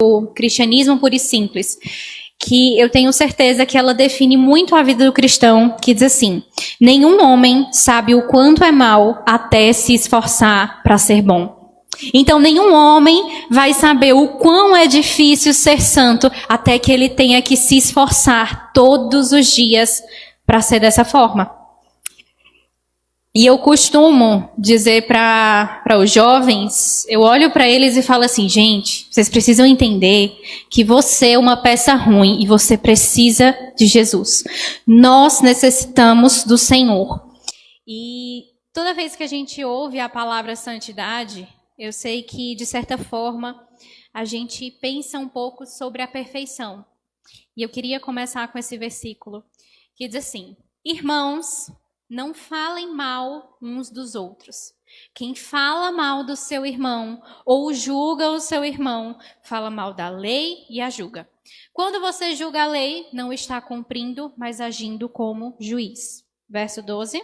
o Cristianismo Puro e Simples, que eu tenho certeza que ela define muito a vida do cristão, que diz assim: nenhum homem sabe o quanto é mal até se esforçar para ser bom. Então, nenhum homem vai saber o quão é difícil ser santo até que ele tenha que se esforçar todos os dias para ser dessa forma. E eu costumo dizer para os jovens, eu olho para eles e falo assim: gente, vocês precisam entender que você é uma peça ruim e você precisa de Jesus. Nós necessitamos do Senhor. E toda vez que a gente ouve a palavra santidade, eu sei que, de certa forma, a gente pensa um pouco sobre a perfeição. E eu queria começar com esse versículo, que diz assim: irmãos, não falem mal uns dos outros. Quem fala mal do seu irmão ou julga o seu irmão, fala mal da lei e a julga. Quando você julga a lei, não está cumprindo, mas agindo como juiz. Verso 12.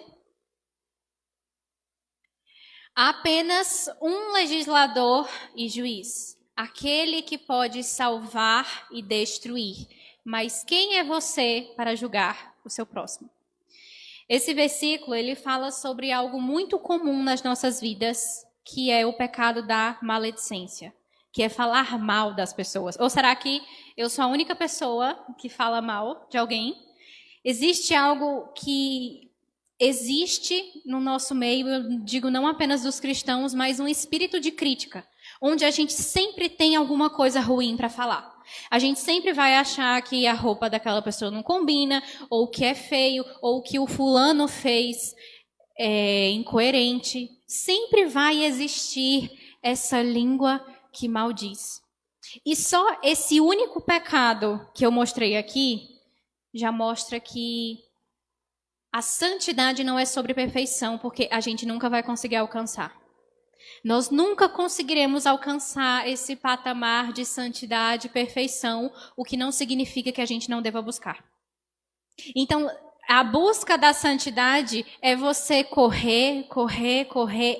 Há apenas um legislador e juiz, aquele que pode salvar e destruir. Mas quem é você para julgar o seu próximo? Esse versículo, ele fala sobre algo muito comum nas nossas vidas, que é o pecado da maledicência, que é falar mal das pessoas. Ou será que eu sou a única pessoa que fala mal de alguém? Existe algo que existe no nosso meio, eu digo não apenas dos cristãos, mas um espírito de crítica, onde a gente sempre tem alguma coisa ruim para falar. A gente sempre vai achar que a roupa daquela pessoa não combina, ou que é feio, ou que o fulano fez é incoerente. Sempre vai existir essa língua que maldiz. E só esse único pecado que eu mostrei aqui já mostra que a santidade não é sobre perfeição, porque a gente nunca vai conseguir alcançar. Nós nunca conseguiremos alcançar esse patamar de santidade e perfeição, o que não significa que a gente não deva buscar. Então, a busca da santidade é você correr,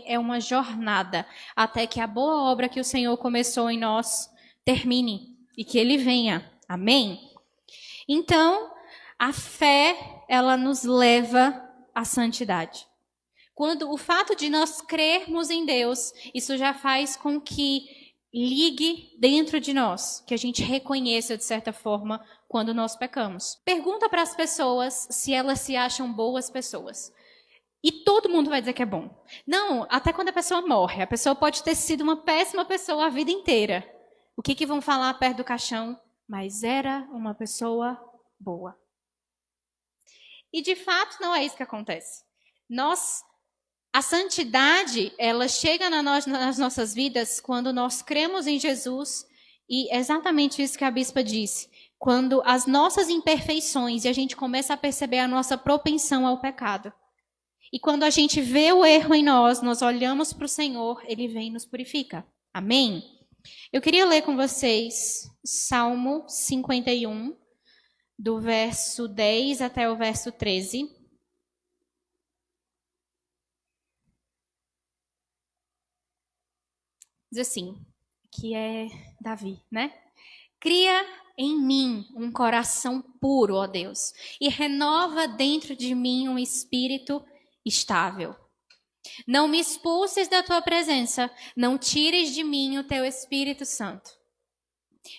é uma jornada, até que a boa obra que o Senhor começou em nós termine e que Ele venha. Amém? Então, a fé, ela nos leva à santidade. Quando o fato de nós crermos em Deus, isso já faz com que ligue dentro de nós, que a gente reconheça de certa forma quando nós pecamos. Pergunta para as pessoas se elas se acham boas pessoas. E todo mundo vai dizer que é bom. Não, até quando a pessoa morre. A pessoa pode ter sido uma péssima pessoa a vida inteira. O que vão falar perto do caixão? Mas era uma pessoa boa. E de fato não é isso que acontece. A santidade, ela chega nas nossas vidas quando nós cremos em Jesus, e é exatamente isso que a bispa disse. Quando as nossas imperfeições, e a gente começa a perceber a nossa propensão ao pecado. E quando a gente vê o erro em nós olhamos para o Senhor, Ele vem e nos purifica. Amém? Eu queria ler com vocês Salmo 51, do verso 10 até o verso 13. Diz assim, que é Davi, né? Cria em mim um coração puro, ó Deus, e renova dentro de mim um espírito estável. Não me expulses da tua presença, não tires de mim o teu Espírito Santo.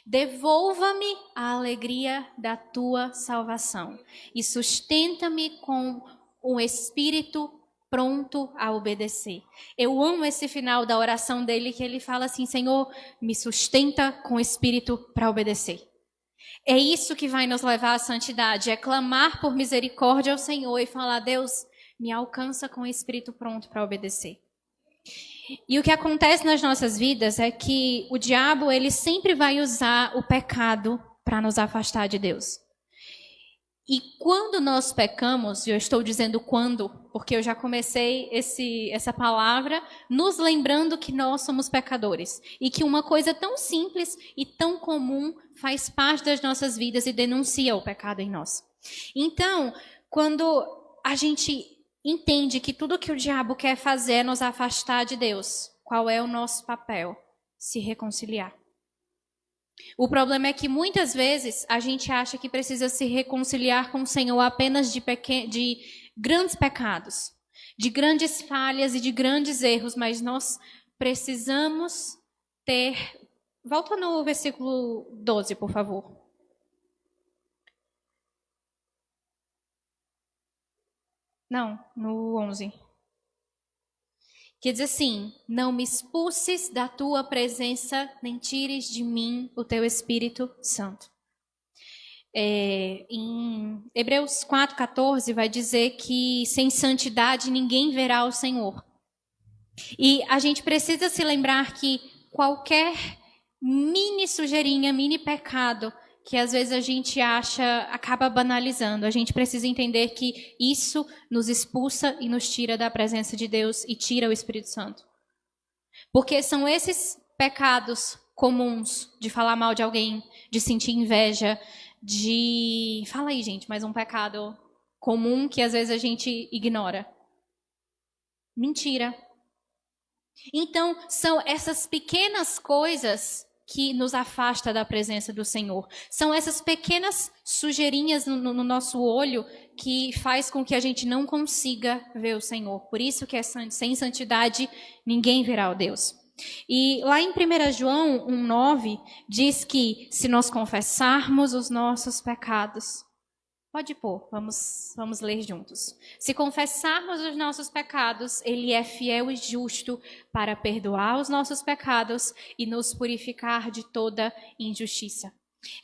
Devolva-me a alegria da tua salvação e sustenta-me com um espírito pronto a obedecer. Eu amo esse final da oração dele, que ele fala assim: Senhor, me sustenta com espírito para obedecer. É isso que vai nos levar à santidade, é clamar por misericórdia ao Senhor e falar: Deus, me alcança com espírito pronto para obedecer. E o que acontece nas nossas vidas é que o diabo, ele sempre vai usar o pecado para nos afastar de Deus. E quando nós pecamos, e eu estou dizendo quando, porque eu já comecei essa palavra nos lembrando que nós somos pecadores. E que uma coisa tão simples e tão comum faz parte das nossas vidas e denuncia o pecado em nós. Então, quando a gente entende que tudo que o diabo quer fazer é nos afastar de Deus, qual é o nosso papel? Se reconciliar. O problema é que muitas vezes a gente acha que precisa se reconciliar com o Senhor apenas de grandes pecados, de grandes falhas e de grandes erros, mas nós precisamos ter... Volta no versículo 12, por favor. Não, no 11. Que diz assim: não me expulses da tua presença, nem tires de mim o teu Espírito Santo. Em Hebreus 4,14 vai dizer que sem santidade ninguém verá o Senhor. E a gente precisa se lembrar que qualquer mini sujeirinha, mini pecado, que às vezes a gente acha, acaba banalizando. A gente precisa entender que isso nos expulsa e nos tira da presença de Deus e tira o Espírito Santo. Porque são esses pecados comuns de falar mal de alguém, de sentir inveja, de... Fala aí, gente, mais um pecado comum que às vezes a gente ignora. Mentira. Então, são essas pequenas coisas que nos afasta da presença do Senhor. São essas pequenas sujeirinhas no nosso olho que faz com que a gente não consiga ver o Senhor. Por isso que sem santidade ninguém verá o Deus. E lá em 1 João 1,9 diz que se nós confessarmos os nossos pecados... Pode pôr, vamos ler juntos. Se confessarmos os nossos pecados, Ele é fiel e justo para perdoar os nossos pecados e nos purificar de toda injustiça.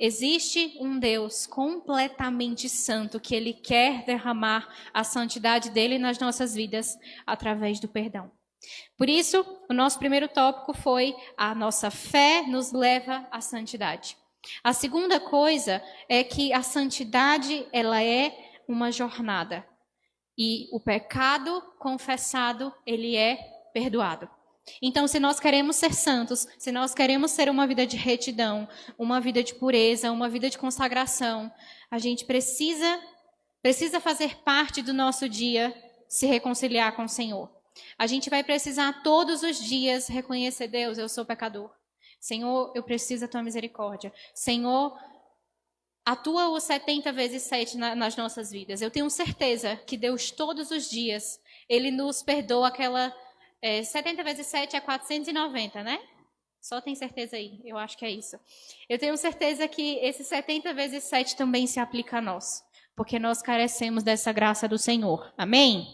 Existe um Deus completamente santo que Ele quer derramar a santidade dEle nas nossas vidas através do perdão. Por isso, o nosso primeiro tópico foi: a nossa fé nos leva à santidade. A segunda coisa é que a santidade, ela é uma jornada. E o pecado confessado, ele é perdoado. Então, se nós queremos ser santos, se nós queremos ter uma vida de retidão, uma vida de pureza, uma vida de consagração, a gente precisa fazer parte do nosso dia se reconciliar com o Senhor. A gente vai precisar todos os dias reconhecer: Deus, eu sou pecador. Senhor, eu preciso da tua misericórdia. Senhor, atua os 70 vezes 7 nas nossas vidas. Eu tenho certeza que Deus, todos os dias, Ele nos perdoa aquela... 70 vezes 7 é 490, né? Só tem certeza aí, eu acho que é isso. Eu tenho certeza que esse 70 vezes 7 também se aplica a nós, porque nós carecemos dessa graça do Senhor. Amém?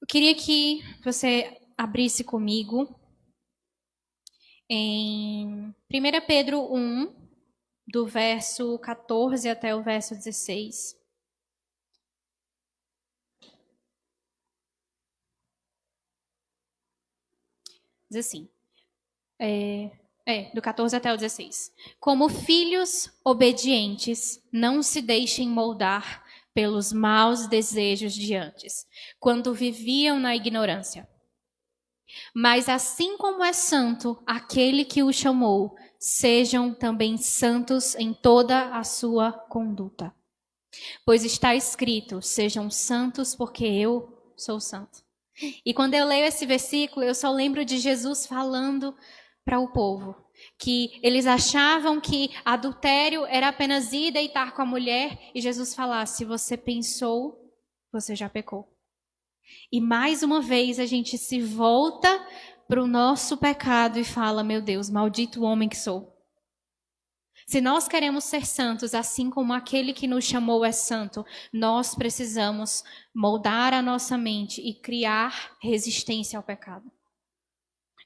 Eu queria que você abrisse comigo em 1 Pedro 1, do verso 14 até o verso 16. Diz assim, do 14 até o 16. Como filhos obedientes, não se deixem moldar pelos maus desejos de antes, quando viviam na ignorância. Mas assim como é santo aquele que o chamou, sejam também santos em toda a sua conduta. Pois está escrito: sejam santos porque eu sou santo. E quando eu leio esse versículo, eu só lembro de Jesus falando para o povo que eles achavam que adultério era apenas ir deitar com a mulher, e Jesus falasse: se você pensou, você já pecou. E mais uma vez a gente se volta para o nosso pecado e fala: meu Deus, maldito homem que sou. Se nós queremos ser santos, assim como aquele que nos chamou é santo, nós precisamos moldar a nossa mente e criar resistência ao pecado.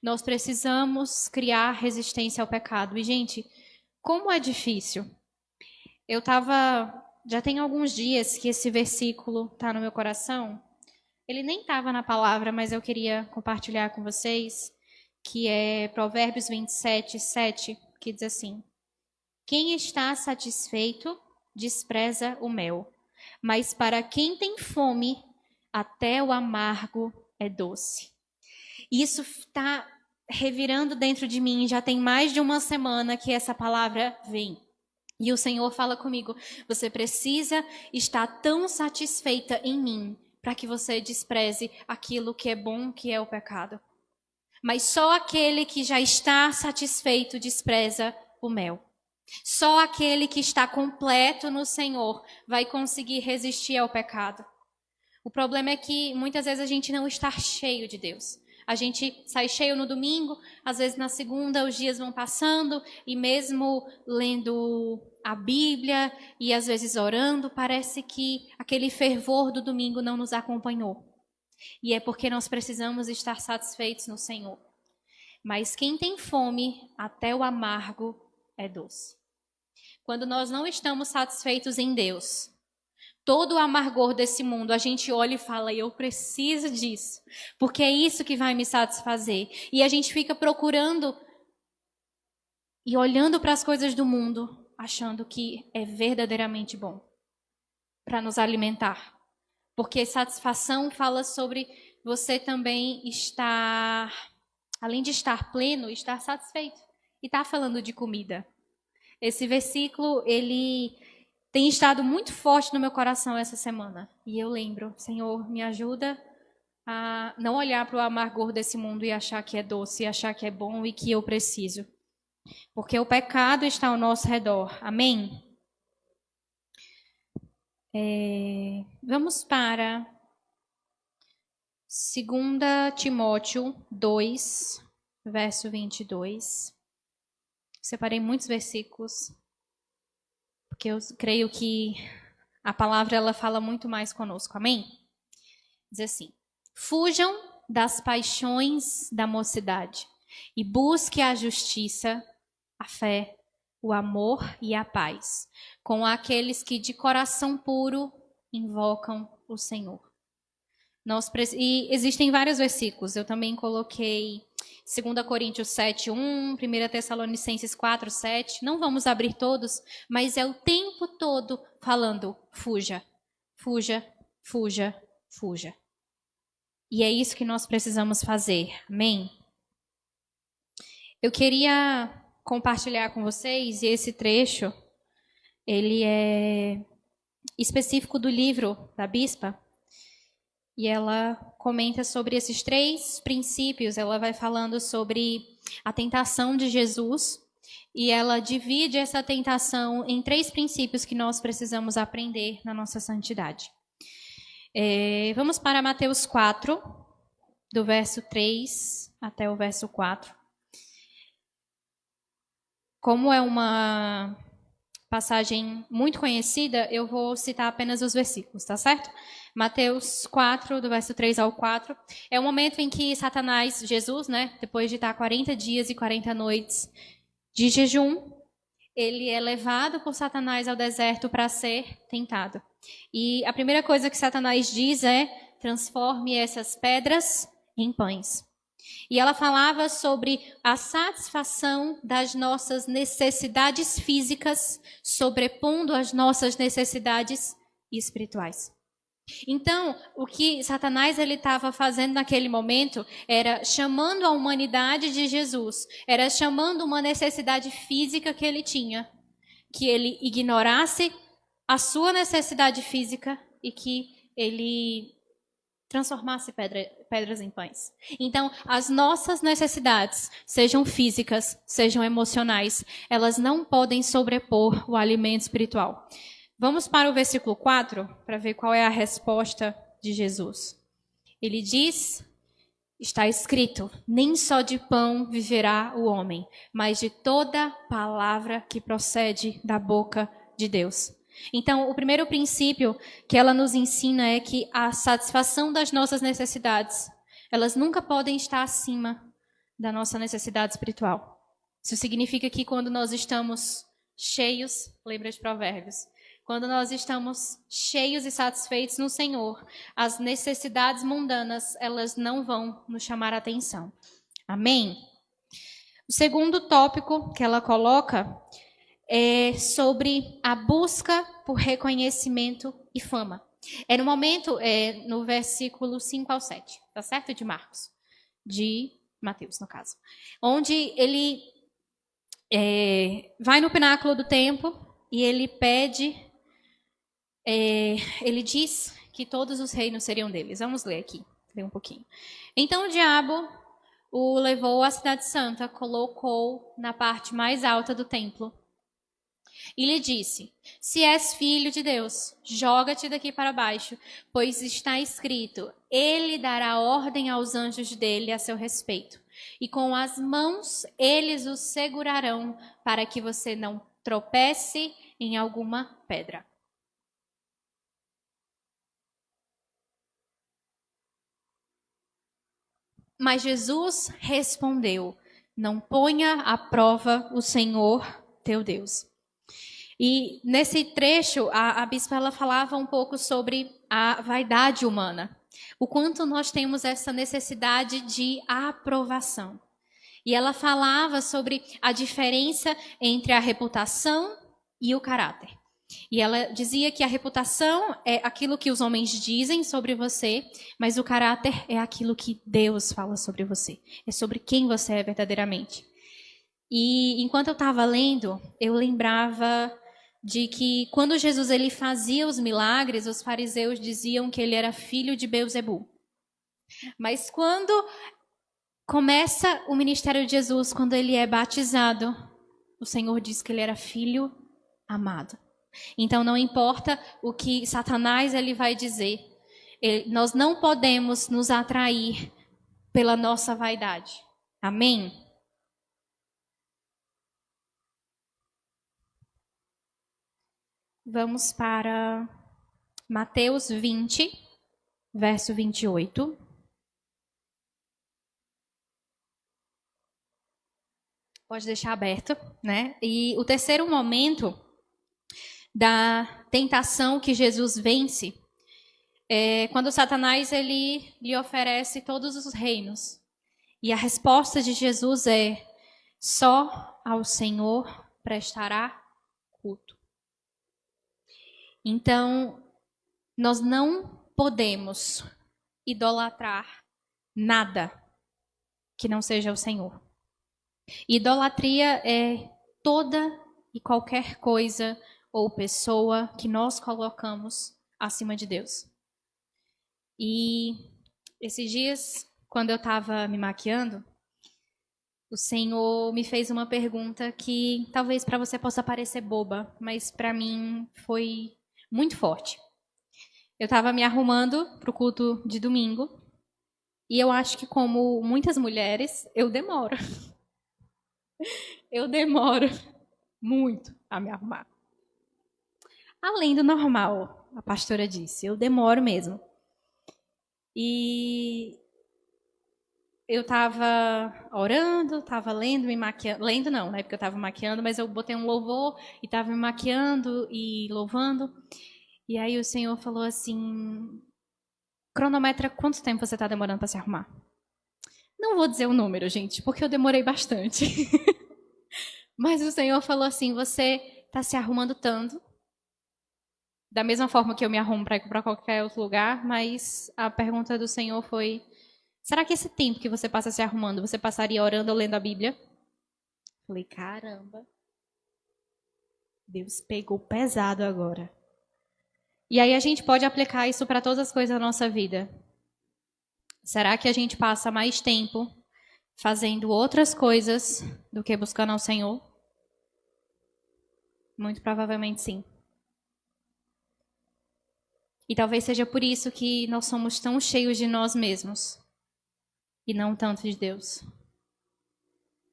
Nós precisamos criar resistência ao pecado. E, gente, como é difícil. Já tem alguns dias que esse versículo está no meu coração. Ele nem estava na palavra, mas eu queria compartilhar com vocês, que é Provérbios 27, 7, que diz assim: quem está satisfeito, despreza o mel, mas para quem tem fome, até o amargo é doce. Isso está revirando dentro de mim, já tem mais de uma semana que essa palavra vem. E o Senhor fala comigo: você precisa estar tão satisfeita em mim, para que você despreze aquilo que é bom, que é o pecado. Mas só aquele que já está satisfeito despreza o mel. Só aquele que está completo no Senhor vai conseguir resistir ao pecado. O problema é que muitas vezes a gente não está cheio de Deus. A gente sai cheio no domingo, às vezes na segunda os dias vão passando e mesmo lendo a Bíblia e às vezes orando, parece que aquele fervor do domingo não nos acompanhou. E é porque nós precisamos estar satisfeitos no Senhor. Mas quem tem fome, até o amargo é doce. Quando nós não estamos satisfeitos em Deus, todo o amargor desse mundo, a gente olha e fala, eu preciso disso, porque é isso que vai me satisfazer. E a gente fica procurando e olhando para as coisas do mundo, achando que é verdadeiramente bom para nos alimentar. Porque satisfação fala sobre você também estar, além de estar pleno, estar satisfeito. E está falando de comida. Esse versículo, ele tem estado muito forte no meu coração essa semana. E eu lembro, Senhor, me ajuda a não olhar para o amargor desse mundo e achar que é doce, e achar que é bom e que eu preciso. Porque o pecado está ao nosso redor. Amém? Vamos para 2 Timóteo 2, verso 22. Separei muitos versículos, porque eu creio que a palavra ela fala muito mais conosco. Amém? Diz assim: fujam das paixões da mocidade e busque a justiça, a fé, o amor e a paz, com aqueles que de coração puro invocam o Senhor. E existem vários versículos, eu também coloquei 2 Coríntios 7, 1, 1 Tessalonicenses 4, 7, não vamos abrir todos, mas é o tempo todo falando, fuja, fuja, fuja, fuja. E é isso que nós precisamos fazer, amém? Eu queria compartilhar com vocês, e esse trecho, ele é específico do livro da Bispa, e ela comenta sobre esses 3 princípios, ela vai falando sobre a tentação de Jesus, e ela divide essa tentação em 3 princípios que nós precisamos aprender na nossa santidade. Vamos para Mateus 4, do verso 3 até o verso 4. Como é uma passagem muito conhecida, eu vou citar apenas os versículos, tá certo? Mateus 4, do verso 3 ao 4, é o momento em que Satanás, Jesus, depois de estar 40 dias e 40 noites de jejum, ele é levado por Satanás ao deserto para ser tentado. E a primeira coisa que Satanás diz é, transforme essas pedras em pães. E ela falava sobre a satisfação das nossas necessidades físicas, sobrepondo as nossas necessidades espirituais. Então, o que Satanás ele estava fazendo naquele momento era chamando a humanidade de Jesus, era chamando uma necessidade física que ele tinha, que ele ignorasse a sua necessidade física e que ele transformasse pedras em pães. Então, as nossas necessidades, sejam físicas, sejam emocionais, elas não podem sobrepor o alimento espiritual. Vamos para o versículo 4, para ver qual é a resposta de Jesus. Ele diz, está escrito, nem só de pão viverá o homem, mas de toda palavra que procede da boca de Deus. Então, o primeiro princípio que ela nos ensina é que a satisfação das nossas necessidades, elas nunca podem estar acima da nossa necessidade espiritual. Isso significa que quando nós estamos cheios, lembra de Provérbios, quando nós estamos cheios e satisfeitos no Senhor, as necessidades mundanas, elas não vão nos chamar a atenção. Amém? O segundo tópico que ela coloca é sobre a busca por reconhecimento e fama. É no momento, no versículo 5 ao 7, tá certo? De Marcos. De Mateus, no caso. Onde ele vai no pináculo do templo e ele pede... ele diz que todos os reinos seriam deles. Vamos ler aqui, ler um pouquinho. Então o diabo o levou à cidade santa, colocou na parte mais alta do templo e lhe disse: Se és filho de Deus, joga-te daqui para baixo, pois está escrito: Ele dará ordem aos anjos dele a seu respeito, e com as mãos eles o segurarão para que você não tropece em alguma pedra. Mas Jesus respondeu: Não ponha à prova o Senhor teu Deus. E nesse trecho, a bispa ela falava um pouco sobre a vaidade humana. O quanto nós temos essa necessidade de aprovação. E ela falava sobre a diferença entre a reputação e o caráter. E ela dizia que a reputação é aquilo que os homens dizem sobre você, mas o caráter é aquilo que Deus fala sobre você. É sobre quem você é verdadeiramente. E enquanto eu estava lendo, eu lembrava de que quando Jesus ele fazia os milagres, os fariseus diziam que ele era filho de Beelzebul. Mas quando começa o ministério de Jesus, quando ele é batizado, o Senhor diz que ele era filho amado. Então não importa o que Satanás ele vai dizer, nós não podemos nos atrair pela nossa vaidade. Amém? Vamos para Mateus 20, verso 28. Pode deixar aberto, né? E o terceiro momento da tentação que Jesus vence é quando Satanás ele lhe oferece todos os reinos. E a resposta de Jesus é: só ao Senhor prestará culto. Então, nós não podemos idolatrar nada que não seja o Senhor. Idolatria é toda e qualquer coisa ou pessoa que nós colocamos acima de Deus. E esses dias, quando eu estava me maquiando, o Senhor me fez uma pergunta que talvez para você possa parecer boba, mas para mim foi muito forte. Eu estava me arrumando para o culto de domingo e eu acho que, como muitas mulheres, eu demoro. Eu demoro muito a me arrumar. Além do normal, a pastora disse, eu demoro mesmo. E eu estava orando, estava lendo, me maquiando. Lendo não, né? Porque eu estava maquiando, mas eu botei um louvor e estava me maquiando e louvando. E aí o Senhor falou assim: cronometra quanto tempo você está demorando para se arrumar? Não vou dizer o número, gente, porque eu demorei bastante. Mas o Senhor falou assim: você está se arrumando tanto. Da mesma forma que eu me arrumo para ir para qualquer outro lugar, mas a pergunta do Senhor foi: será que esse tempo que você passa se arrumando, você passaria orando ou lendo a Bíblia? Falei, caramba. Deus pegou pesado agora. E aí a gente pode aplicar isso para todas as coisas da nossa vida. Será que a gente passa mais tempo fazendo outras coisas do que buscando ao Senhor? Muito provavelmente sim. E talvez seja por isso que nós somos tão cheios de nós mesmos e não tanto de Deus.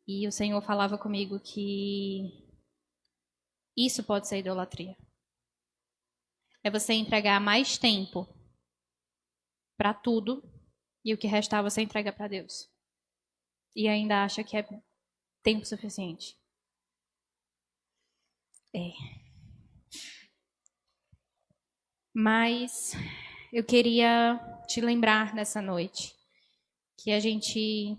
E o Senhor falava comigo que isso pode ser idolatria. É você entregar mais tempo para tudo e o que restar você entrega para Deus. E ainda acha que é tempo suficiente. É. Mas eu queria te lembrar nessa noite que a gente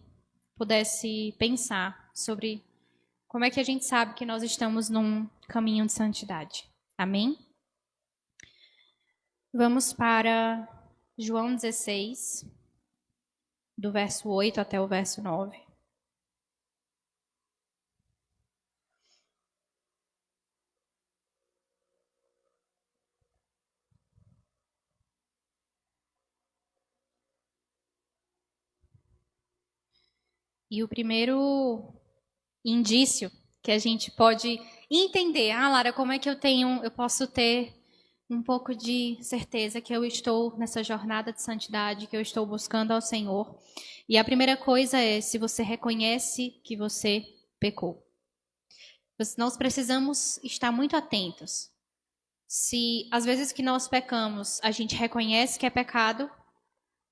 pudesse pensar sobre como é que a gente sabe que nós estamos num caminho de santidade. Amém? Vamos para João 16, do verso 8 até o verso 9. E o primeiro indício que a gente pode entender, Lara, como é que eu posso ter um pouco de certeza que eu estou nessa jornada de santidade, que eu estou buscando ao Senhor. E a primeira coisa é se você reconhece que você pecou. Nós precisamos estar muito atentos. Se às vezes que nós pecamos, a gente reconhece que é pecado,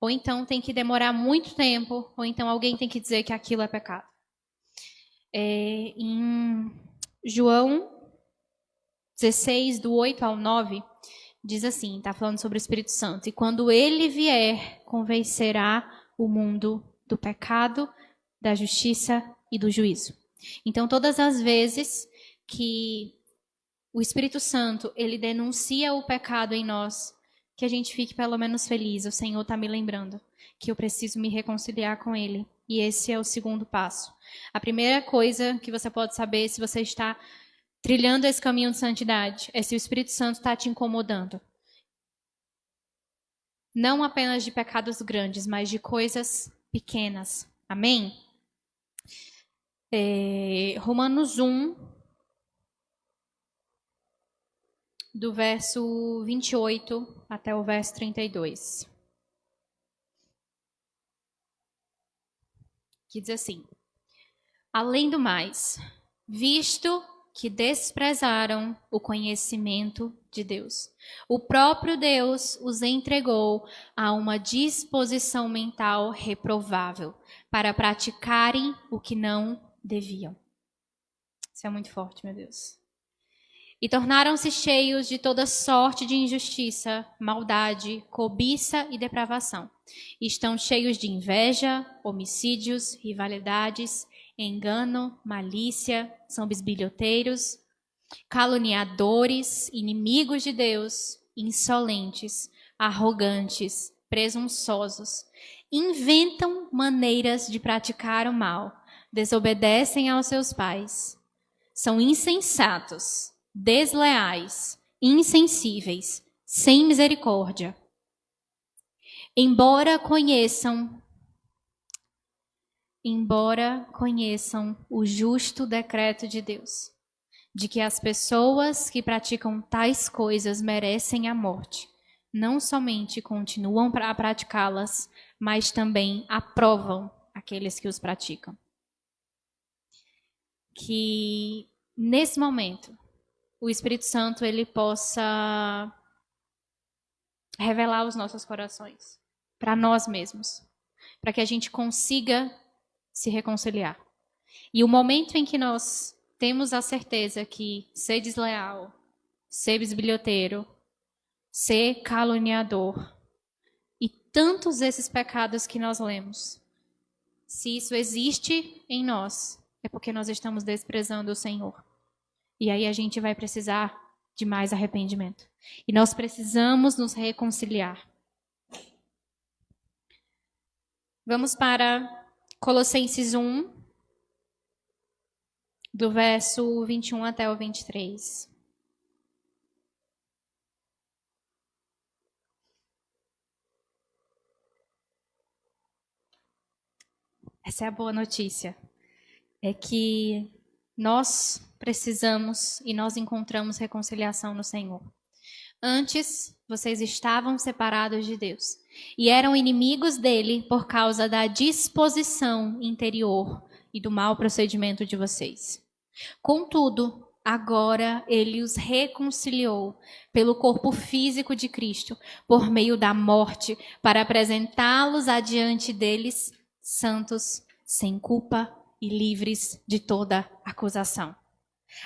ou então tem que demorar muito tempo, ou então alguém tem que dizer que aquilo é pecado. Em João 16, do 8 ao 9, diz assim, está falando sobre o Espírito Santo. E quando ele vier, convencerá o mundo do pecado, da justiça e do juízo. Então, todas as vezes que o Espírito Santo, ele denuncia o pecado em nós, que a gente fique pelo menos feliz. O Senhor está me lembrando que eu preciso me reconciliar com ele. E esse é o segundo passo. A primeira coisa que você pode saber se você está trilhando esse caminho de santidade é se o Espírito Santo está te incomodando. Não apenas de pecados grandes, mas de coisas pequenas. Amém? Romanos 1, do verso 28 até o verso 32. Que diz assim: além do mais, visto que desprezaram o conhecimento de Deus, o próprio Deus os entregou a uma disposição mental reprovável para praticarem o que não deviam. Isso é muito forte, meu Deus. E tornaram-se cheios de toda sorte de injustiça, maldade, cobiça e depravação. E estão cheios de inveja, homicídios, rivalidades, engano, malícia, são bisbilhoteiros, caluniadores, inimigos de Deus, insolentes, arrogantes, presunçosos. Inventam maneiras de praticar o mal, desobedecem aos seus pais, são insensatos, desleais, insensíveis, sem misericórdia. Embora conheçam o justo decreto de Deus, de que as pessoas que praticam tais coisas merecem a morte, não somente continuam a praticá-las, mas também aprovam aqueles que os praticam. Que nesse momento o Espírito Santo ele possa revelar os nossos corações para nós mesmos, para que a gente consiga se reconciliar. E o momento em que nós temos a certeza que ser desleal, ser bisbilhoteiro, ser caluniador e tantos esses pecados que nós lemos, se isso existe em nós, é porque nós estamos desprezando o Senhor. E aí a gente vai precisar de mais arrependimento. E nós precisamos nos reconciliar. Vamos para Colossenses 1, do verso 21 até o 23. Essa é a boa notícia. É que nós precisamos e nós encontramos reconciliação no Senhor. Antes, vocês estavam separados de Deus e eram inimigos dele por causa da disposição interior e do mau procedimento de vocês. Contudo, agora ele os reconciliou pelo corpo físico de Cristo, por meio da morte, para apresentá-los adiante deles santos, sem culpa e livres de toda acusação.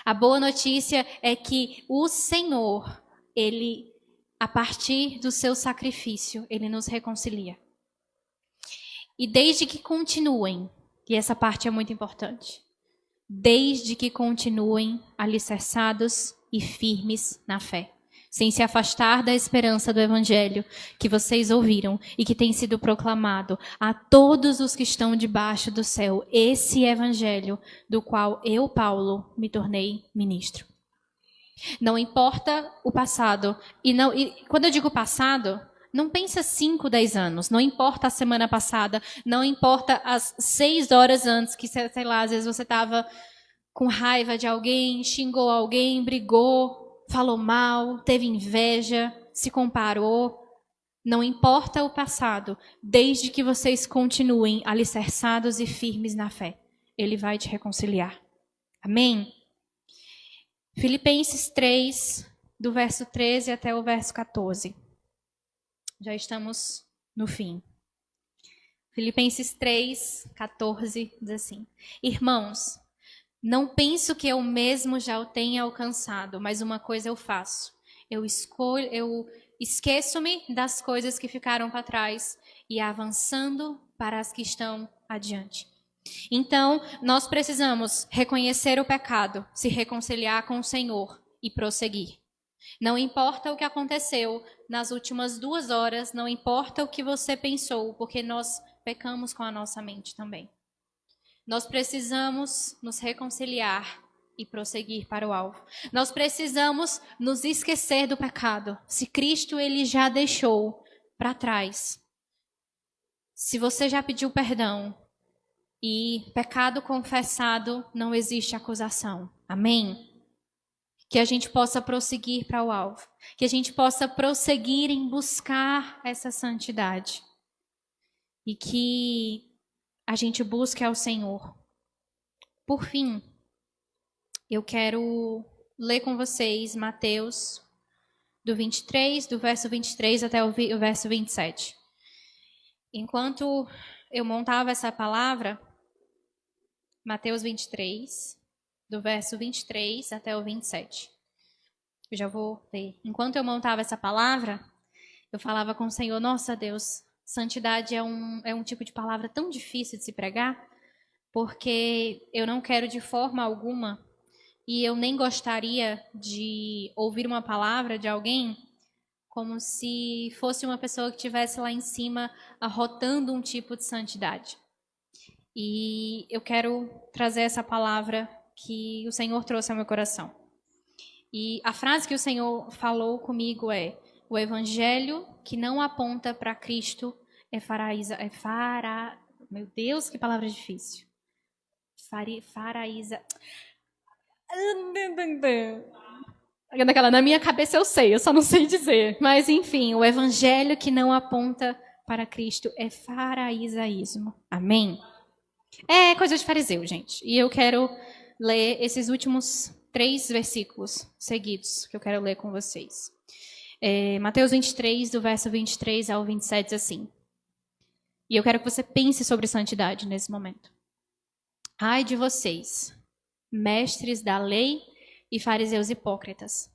A boa notícia é que o Senhor, ele, a partir do seu sacrifício, ele nos reconcilia. E desde que continuem, e essa parte é muito importante, desde que continuem alicerçados e firmes na fé, sem se afastar da esperança do Evangelho que vocês ouviram e que tem sido proclamado a todos os que estão debaixo do céu, esse Evangelho do qual eu, Paulo, me tornei ministro. Não importa o passado, e quando eu digo passado, Não pensa 5, 10 anos. Não importa a semana passada. Não importa as 6 horas antes que, sei lá, às vezes você estava com raiva de alguém, xingou alguém, brigou, falou mal, teve inveja, se comparou. Não importa o passado, desde que vocês continuem alicerçados e firmes na fé. Ele vai te reconciliar. Amém? Filipenses 3, do verso 13 até o verso 14. Já estamos no fim. Filipenses 3, 14 diz assim: Irmãos, não penso que eu mesmo já o tenha alcançado, mas uma coisa eu faço. Eu esqueço-me das coisas que ficaram para trás e avançando para as que estão adiante. Então, nós precisamos reconhecer o pecado, se reconciliar com o Senhor e prosseguir. Não importa o que aconteceu nas últimas 2 horas, não importa o que você pensou, porque nós pecamos com a nossa mente também. Nós precisamos nos reconciliar e prosseguir para o alvo. Nós precisamos nos esquecer do pecado. Se Cristo ele já deixou para trás. Se você já pediu perdão e pecado confessado, não existe acusação. Amém? Que a gente possa prosseguir para o alvo. Que a gente possa prosseguir em buscar essa santidade. E que a gente busque ao Senhor. Por fim, eu quero ler com vocês Mateus do verso 23 até o verso 27. Enquanto eu montava essa palavra, Mateus 23, do verso 23 até o 27. Eu já vou ler. Enquanto eu montava essa palavra, eu falava com o Senhor: nossa Deus, santidade é um tipo de palavra tão difícil de se pregar, porque eu não quero de forma alguma, e eu nem gostaria de ouvir uma palavra de alguém como se fosse uma pessoa que estivesse lá em cima arrotando um tipo de santidade. E eu quero trazer essa palavra que o Senhor trouxe ao meu coração. E a frase que o Senhor falou comigo é: o evangelho que não aponta para Cristo Meu Deus, que palavra difícil. Na minha cabeça eu sei, eu só não sei dizer. Mas enfim, o evangelho que não aponta para Cristo é faraisaísmo. Amém? É coisa de fariseu, gente. E eu quero ler esses últimos 3 versículos seguidos que eu quero ler com vocês. Mateus 23, do verso 23 ao 27, diz assim. E eu quero que você pense sobre santidade nesse momento. Ai de vocês, mestres da lei e fariseus hipócritas,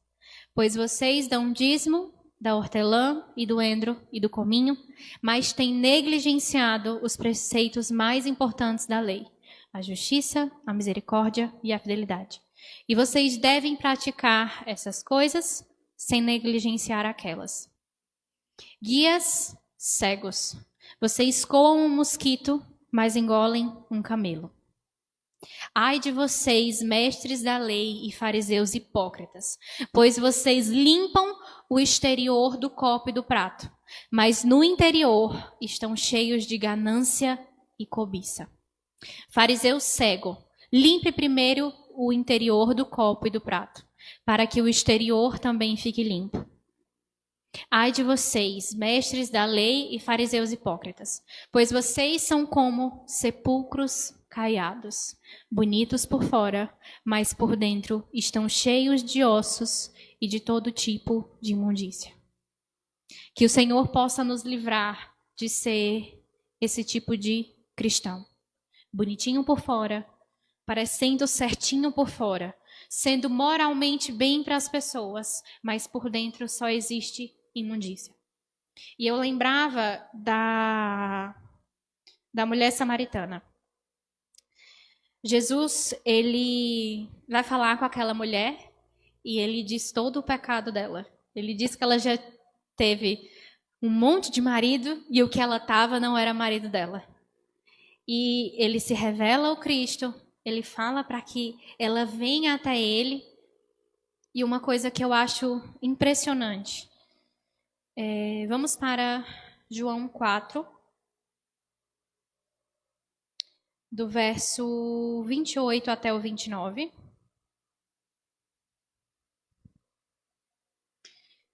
pois vocês dão dízimo da hortelã e do endro e do cominho, mas têm negligenciado os preceitos mais importantes da lei, a justiça, a misericórdia e a fidelidade. E vocês devem praticar essas coisas sem negligenciar aquelas. Guias cegos, vocês coam um mosquito, mas engolem um camelo. Ai de vocês, mestres da lei e fariseus hipócritas, pois vocês limpam o exterior do copo e do prato, mas no interior estão cheios de ganância e cobiça. Fariseu cego, limpe primeiro o interior do copo e do prato, para que o exterior também fique limpo. Ai de vocês, mestres da lei e fariseus hipócritas, pois vocês são como sepulcros caiados, bonitos por fora, mas por dentro estão cheios de ossos e de todo tipo de imundícia. Que o Senhor possa nos livrar de ser esse tipo de cristão. Bonitinho por fora, parecendo certinho por fora, sendo moralmente bem para as pessoas, mas por dentro só existe imundícia. E eu lembrava da mulher samaritana. Jesus, ele vai falar com aquela mulher e ele diz todo o pecado dela. Ele diz que ela já teve um monte de marido e o que ela estava não era marido dela. E ele se revela ao Cristo, ele fala para que ela venha até ele. E uma coisa que eu acho impressionante, Vamos para João 4, do verso 28 até o 29.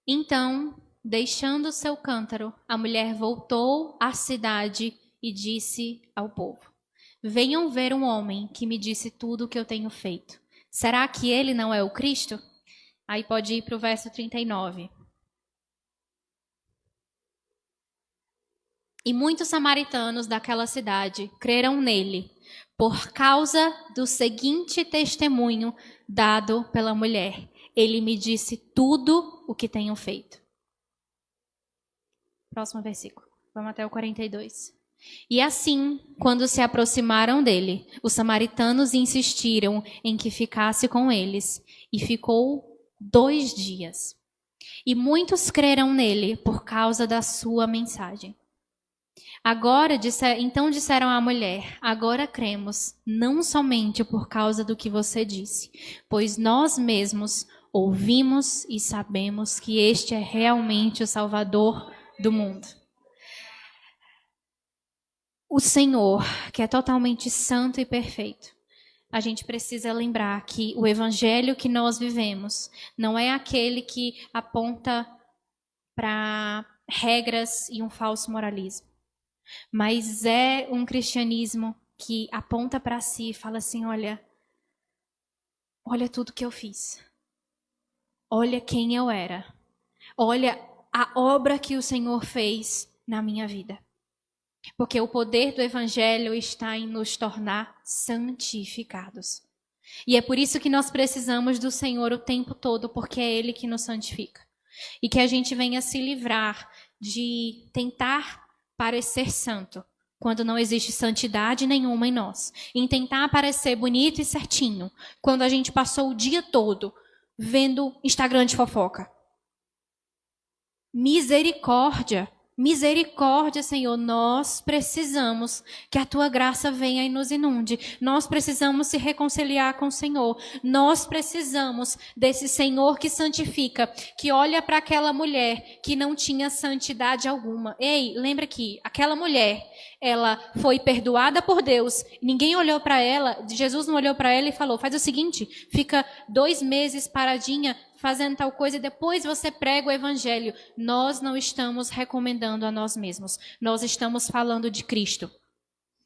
Então, deixando seu cântaro, a mulher voltou à cidade e disse ao povo: Venham ver um homem que me disse tudo o que eu tenho feito. Será que ele não é o Cristo? Aí pode ir para o verso 39. E muitos samaritanos daquela cidade creram nele, por causa do seguinte testemunho dado pela mulher: Ele me disse tudo o que tenho feito. Próximo versículo. Vamos até o 42. E assim, quando se aproximaram dele, os samaritanos insistiram em que ficasse com eles, e ficou 2 dias. E muitos creram nele por causa da sua mensagem. Então disseram à mulher: Agora cremos, não somente por causa do que você disse, pois nós mesmos ouvimos e sabemos que este é realmente o Salvador do mundo. O Senhor, que é totalmente santo e perfeito, a gente precisa lembrar que o evangelho que nós vivemos não é aquele que aponta para regras e um falso moralismo, mas é um cristianismo que aponta para si e fala assim: olha tudo que eu fiz, olha quem eu era, olha a obra que o Senhor fez na minha vida. Porque o poder do evangelho está em nos tornar santificados. E é por isso que nós precisamos do Senhor o tempo todo, porque é Ele que nos santifica. E que a gente venha se livrar de tentar parecer santo, quando não existe santidade nenhuma em nós. Em tentar parecer bonito e certinho, quando a gente passou o dia todo vendo Instagram de fofoca. Misericórdia. Misericórdia, Senhor, nós precisamos que a Tua graça venha e nos inunde. Nós precisamos se reconciliar com o Senhor. Nós precisamos desse Senhor que santifica, que olha para aquela mulher que não tinha santidade alguma. Ei, lembra que aquela mulher, ela foi perdoada por Deus. Ninguém olhou para ela, Jesus não olhou para ela e falou: faz o seguinte, fica 2 meses paradinha, fazendo tal coisa e depois você prega o evangelho. Nós não estamos recomendando a nós mesmos. Nós estamos falando de Cristo.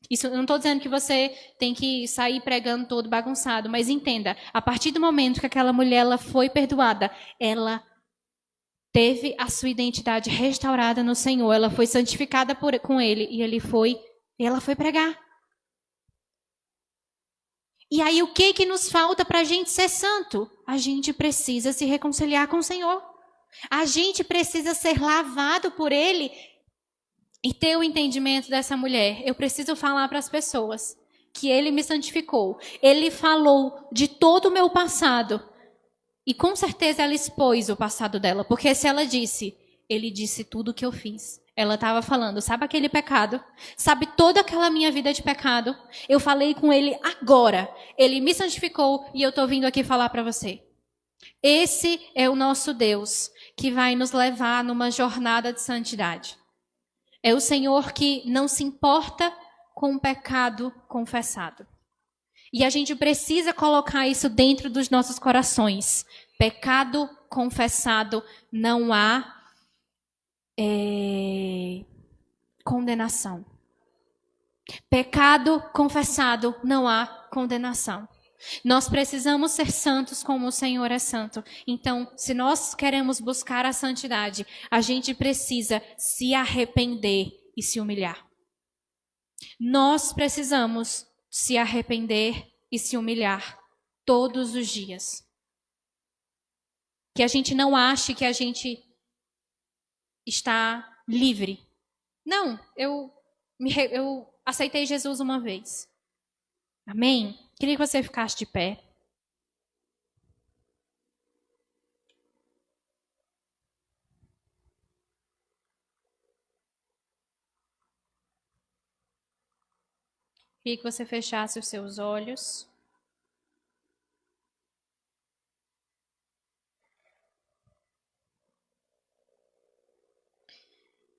Isso, eu não estou dizendo que você tem que sair pregando todo bagunçado, mas entenda, a partir do momento que aquela mulher ela foi perdoada, ela teve a sua identidade restaurada no Senhor, ela foi santificada com Ele e ela foi pregar. E aí o que nos falta para a gente ser santo? A gente precisa se reconciliar com o Senhor. A gente precisa ser lavado por Ele e ter o entendimento dessa mulher. Eu preciso falar para as pessoas que Ele me santificou. Ele falou de todo o meu passado. E com certeza ela expôs o passado dela. Porque se ela disse, Ele disse tudo o que eu fiz. Ela estava falando, sabe aquele pecado? Sabe toda aquela minha vida de pecado? Eu falei com Ele agora. Ele me santificou e eu estou vindo aqui falar para você. Esse é o nosso Deus que vai nos levar numa jornada de santidade. É o Senhor que não se importa com o pecado confessado. E a gente precisa colocar isso dentro dos nossos corações. Pecado confessado, não há condenação. Pecado confessado, não há condenação. Nós precisamos ser santos como o Senhor é santo. Então, se nós queremos buscar a santidade, a gente precisa se arrepender e se humilhar. Nós precisamos se arrepender e se humilhar todos os dias. Que a gente não ache que a gente está livre. Não, eu aceitei Jesus uma vez. Amém? Queria que você ficasse de pé. Queria que você fechasse os seus olhos.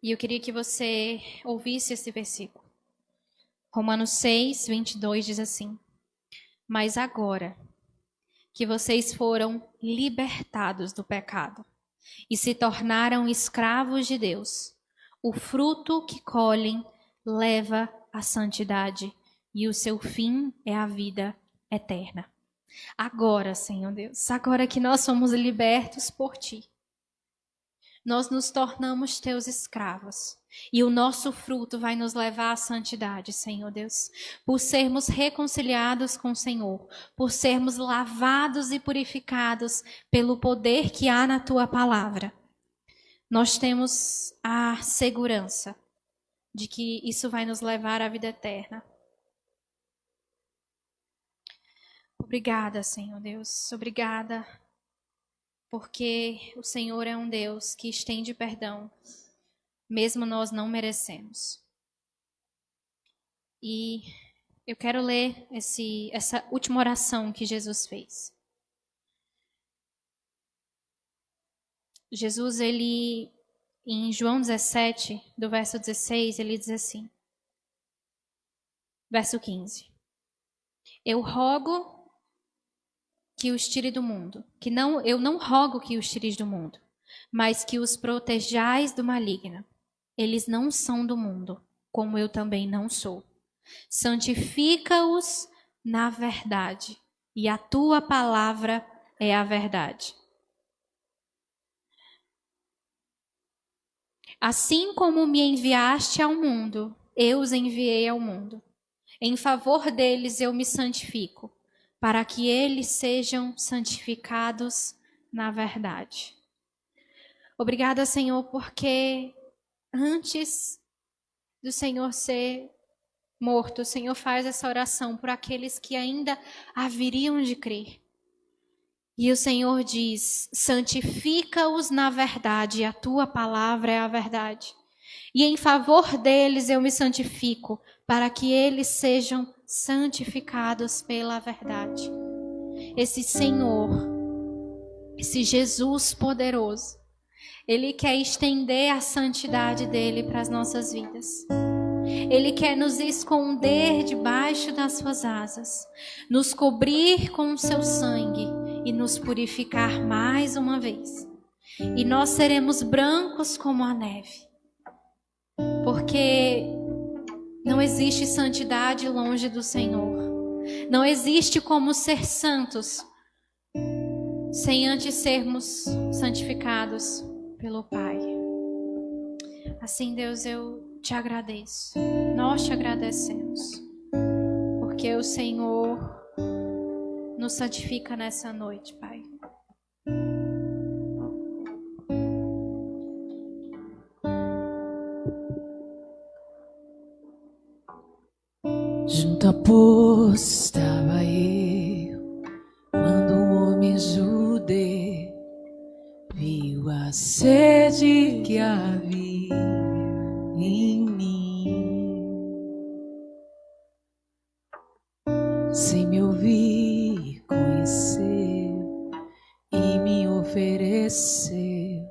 E eu queria que você ouvisse esse versículo. Romanos 6, 22 diz assim: Mas agora que vocês foram libertados do pecado e se tornaram escravos de Deus, o fruto que colhem leva à santidade e o seu fim é a vida eterna. Agora, Senhor Deus, agora que nós somos libertos por Ti, nós nos tornamos Teus escravos. E o nosso fruto vai nos levar à santidade, Senhor Deus. Por sermos reconciliados com o Senhor, por sermos lavados e purificados pelo poder que há na Tua palavra. Nós temos a segurança de que isso vai nos levar à vida eterna. Obrigada, Senhor Deus. Obrigada, porque o Senhor é um Deus que estende perdão, mesmo nós não merecemos. E eu quero ler essa última oração que Jesus fez. Jesus, ele, em João 17, do verso 16, ele diz assim, verso 15. Eu rogo que os tire do mundo, eu não rogo que os tires do mundo, mas que os protejais do maligno. Eles não são do mundo, como eu também não sou. Santifica-os na verdade, e a tua palavra é a verdade. Assim como me enviaste ao mundo, eu os enviei ao mundo. Em favor deles eu me santifico, para que eles sejam santificados na verdade. Obrigada, Senhor, porque antes do Senhor ser morto, o Senhor faz essa oração por aqueles que ainda haveriam de crer. E o Senhor diz, santifica-os na verdade, a tua palavra é a verdade. E em favor deles eu me santifico, para que eles sejam santificados pela verdade. Esse Senhor, esse Jesus poderoso, Ele quer estender a santidade dele para as nossas vidas. Ele quer nos esconder debaixo das suas asas, nos cobrir com o seu sangue e nos purificar mais uma vez. E nós seremos brancos como a neve, porque não existe santidade longe do Senhor. Não existe como ser santos sem antes sermos santificados pelo Pai. Assim, Deus, eu te agradeço. Nós te agradecemos, porque o Senhor nos santifica nessa noite, Pai. Junto a poço estava eu, quando um homem judeu viu a sede que havia em mim. Sem me ouvir, conheceu e me ofereceu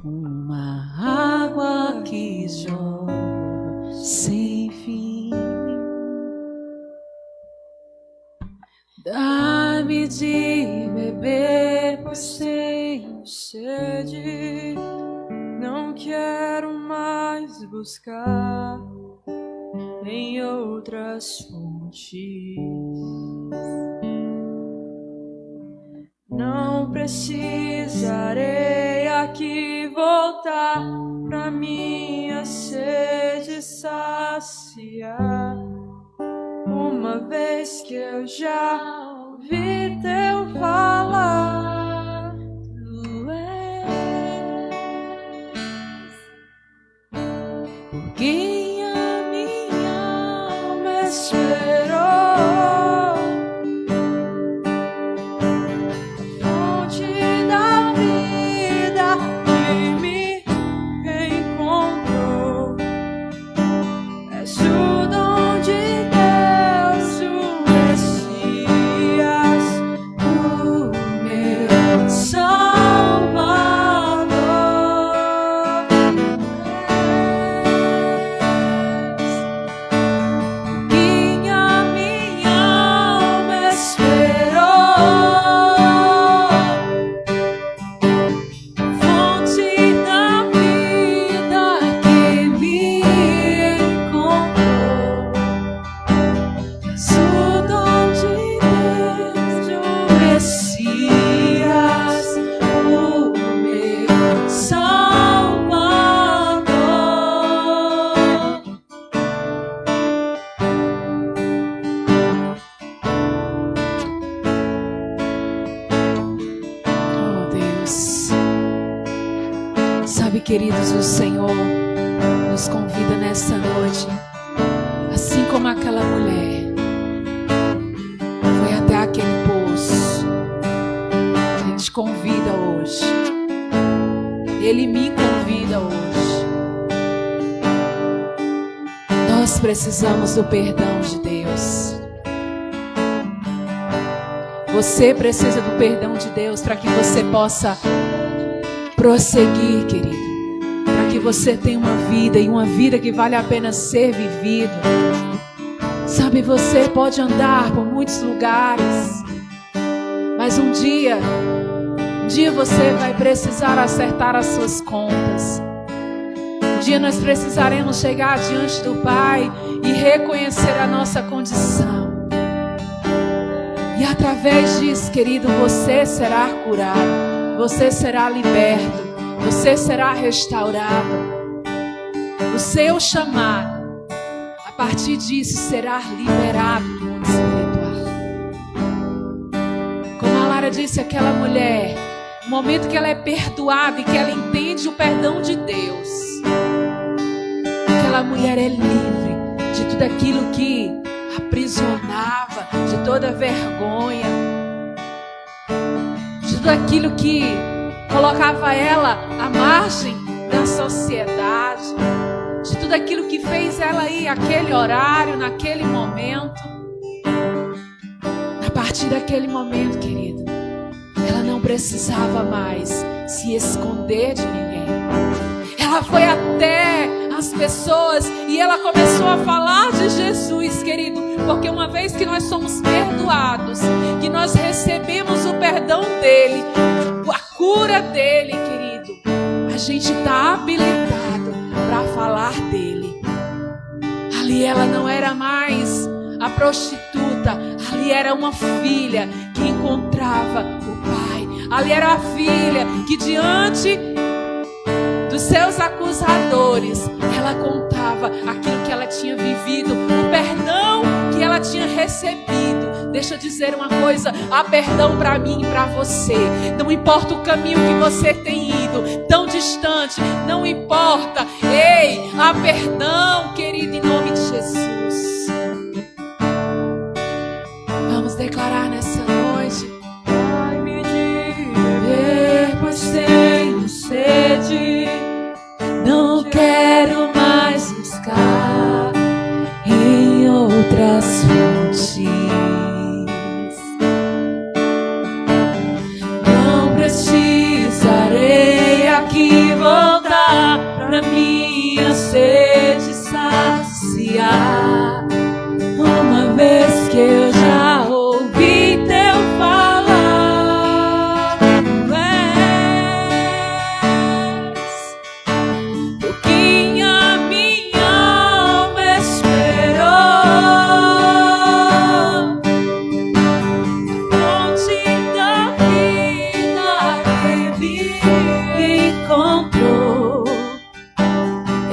uma água que jorra sem fim. Dá-me de beber, pois tenho sede. Não quero mais buscar em outras fontes. Não precisarei aqui voltar pra minha sede saciar, uma vez que eu já ouvi teu falar. Tu és por quem a minha alma esperou, fonte da vida que me encontrou. És o dom de Deus, o Messias, o queridos, o Senhor nos convida nessa noite, assim como aquela mulher foi até aquele poço. Ele te convida hoje. Ele me convida hoje. Nós precisamos do perdão de Deus. Você precisa do perdão de Deus para que você possa prosseguir, querido. Para que você tenha uma vida, e uma vida que vale a pena ser vivida. Sabe, você pode andar por muitos lugares, mas um dia você vai precisar acertar as suas contas. Um dia nós precisaremos chegar diante do Pai e reconhecer a nossa condição. E através disso, querido, você será curado, você será liberto, você será restaurado. O seu chamado, a partir disso, será liberado do mundo espiritual. Como a Lara disse, aquela mulher, no momento que ela é perdoada e que ela entende o perdão de Deus, aquela mulher é livre de tudo aquilo que aprisionava, de toda vergonha, de tudo aquilo que colocava ela à margem da sociedade, de tudo aquilo que fez ela ir àquele horário, naquele momento. A partir daquele momento, querido, ela não precisava mais se esconder de ninguém. Ela foi até as pessoas e ela começou a falar de Jesus, querido, porque uma vez que nós somos perdoados, que nós recebemos o perdão dele, a cura dele, querido, a gente está habilitado para falar dele. Ali ela não era mais a prostituta, ali era uma filha que encontrava o Pai. Ali era a filha que diante dos seus acusadores, ela contava aquilo que ela tinha vivido, o perdão que ela tinha recebido. Deixa eu dizer uma coisa, há perdão para mim e para você. Não importa o caminho que você tem ido, tão distante, não importa. Ei, há perdão, querido, em nome de Jesus. Vamos declarar nessa noite. Dai-me de beber, pois tenho sede. Não quero mais buscar em outras fontes. Não precisarei aqui voltar pra minha sede saciar. Uma vez que eu já ouvi teu falar, o que a minha alma esperou, fonte da vida ele encontrou.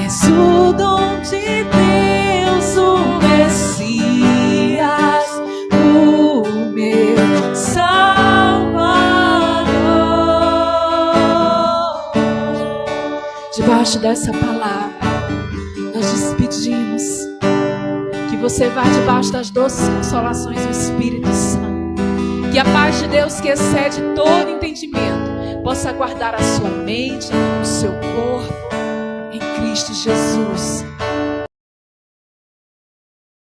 És o dom de Deus, o Messias, o meu Salvador. Debaixo dessa palavra, nós despedimos. Que você vá debaixo das doces consolações do Espírito Santo. Que a paz de Deus, que excede todo entendimento, possa guardar a sua mente, o seu corpo, em Cristo Jesus.